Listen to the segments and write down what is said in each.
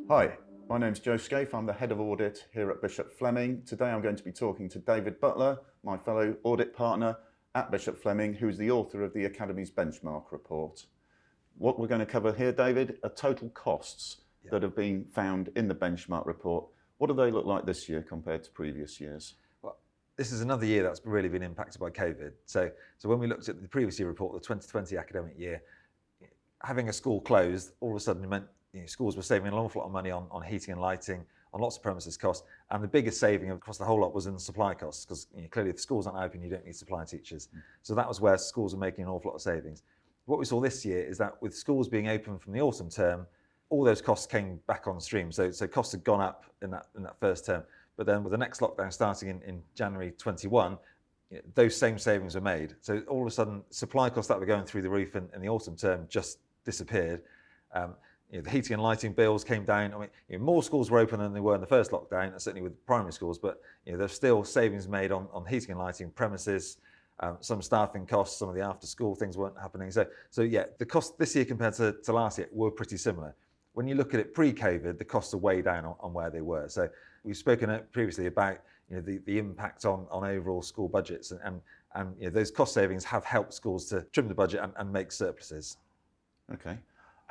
Hi, my name's Joe Scaife. I'm the Head of Audit here at Bishop Fleming. Today I'm going to be talking to David Butler, my fellow audit partner at Bishop Fleming, who's the author of the Academies benchmark report. What we're going to cover here, David, are total costs that have been found in the benchmark report. What do they look like this year compared to previous years? Well, this is another year that's really been impacted by COVID. So when we looked at the previous year report, the 2020 academic year, having a school closed all of a sudden meant schools were saving an awful lot of money on heating and lighting, on lots of premises costs, and the biggest saving across the whole lot was in supply costs, because clearly if the schools aren't open, you don't need supply teachers. So that was where schools were making an awful lot of savings. What we saw this year is that with schools being open from the autumn term, all those costs came back on stream. So costs had gone up in that first term, but then with the next lockdown starting in January 21, those same savings were made. So all of a sudden, supply costs that were going through the roof in the autumn term just disappeared. The heating and lighting bills came down. I mean, more schools were open than they were in the first lockdown, and certainly with primary schools, but there's still savings made on heating and lighting, premises, some staffing costs, some of the after school things weren't happening. So yeah, the costs this year compared to last year were pretty similar. When you look at it pre-COVID, the costs are way down on where they were. So we've spoken previously about the impact on overall school budgets, and those cost savings have helped schools to trim the budget and make surpluses. Okay.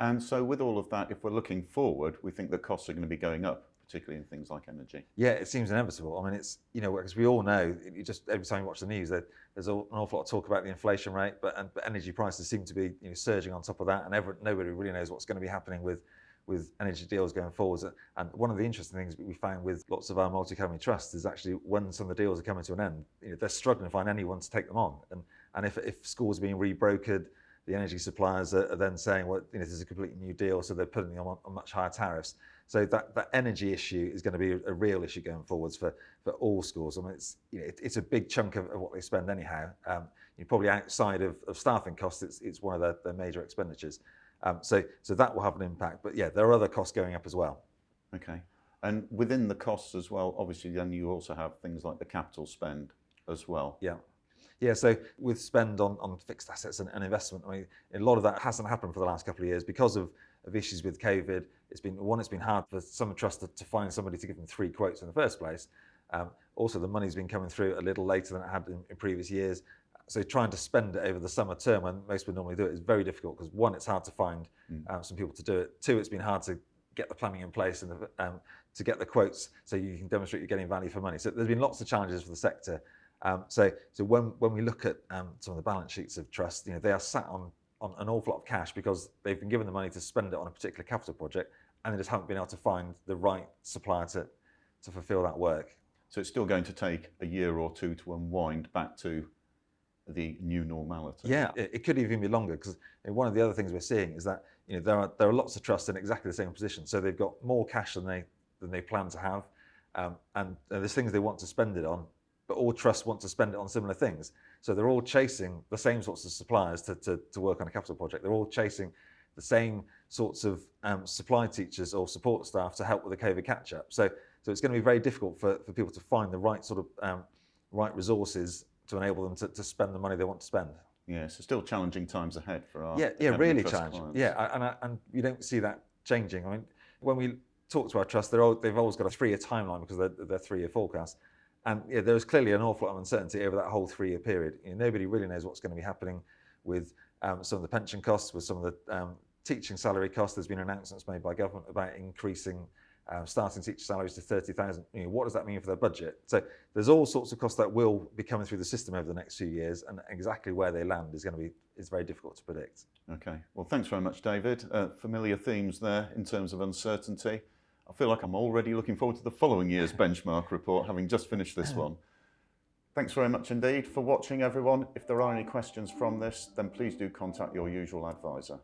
And so with all of that, if we're looking forward, we think the costs are going to be going up, particularly in things like energy. Yeah, it seems inevitable. I mean, it's, because we all know, just every time you watch the news, there's an awful lot of talk about the inflation rate, but energy prices seem to be surging on top of that, and nobody really knows what's going to be happening with energy deals going forwards. And one of the interesting things we found with lots of our multi-academy trusts is actually when some of the deals are coming to an end, they're struggling to find anyone to take them on. And if schools are being rebrokered, the energy suppliers are then saying, well, this is a completely new deal, so they're putting them on much higher tariffs. So that energy issue is going to be a real issue going forwards for all schools. I mean, it's a big chunk of what they spend anyhow. Probably outside of staffing costs, it's one of their major expenditures. So that will have an impact. But yeah, there are other costs going up as well. Okay. And within the costs as well, obviously then you also have things like the capital spend as well. Yeah, so with spend on fixed assets and investment, I mean, a lot of that hasn't happened for the last couple of years because of issues with COVID. It's been hard for some trusts to find somebody to give them 3 quotes in the first place. Also, the money's been coming through a little later than it had in previous years. So trying to spend it over the summer term when most would normally do it is very difficult because 1, it's hard to find some people to do it. 2, it's been hard to get the planning in place and to get the quotes so you can demonstrate you're getting value for money. So there's been lots of challenges for the sector. So when we look at some of the balance sheets of trusts, they are sat on an awful lot of cash because they've been given the money to spend it on a particular capital project, and they just haven't been able to find the right supplier to fulfil that work. So it's still going to take a year or 2 to unwind back to the new normality. Yeah, it could even be longer because one of the other things we're seeing is that there are lots of trusts in exactly the same position. So they've got more cash than they plan to have, and there's things they want to spend it on. But all trusts want to spend it on similar things. So they're all chasing the same sorts of suppliers to work on a capital project. They're all chasing the same sorts of supply teachers or support staff to help with the COVID catch-up. So it's going to be very difficult for people to find the right sort of right resources to enable them to spend the money they want to spend. Yeah, so still challenging times ahead for our really challenging. Clients. Yeah, and you don't see that changing. I mean, when we talk to our trusts, they've always got a 3-year timeline because they're 3-year forecasts. And there's clearly an awful lot of uncertainty over that whole 3-year period. Nobody really knows what's going to be happening with some of the pension costs, with some of the teaching salary costs. There's been announcements made by government about increasing starting teacher salaries to 30,000. What does that mean for their budget? So there's all sorts of costs that will be coming through the system over the next few years, and exactly where they land is very difficult to predict. Okay. Well, thanks very much, David. Familiar themes there in terms of uncertainty. I feel like I'm already looking forward to the following year's benchmark report, having just finished this one. Thanks very much indeed for watching, everyone. If there are any questions from this, then please do contact your usual advisor.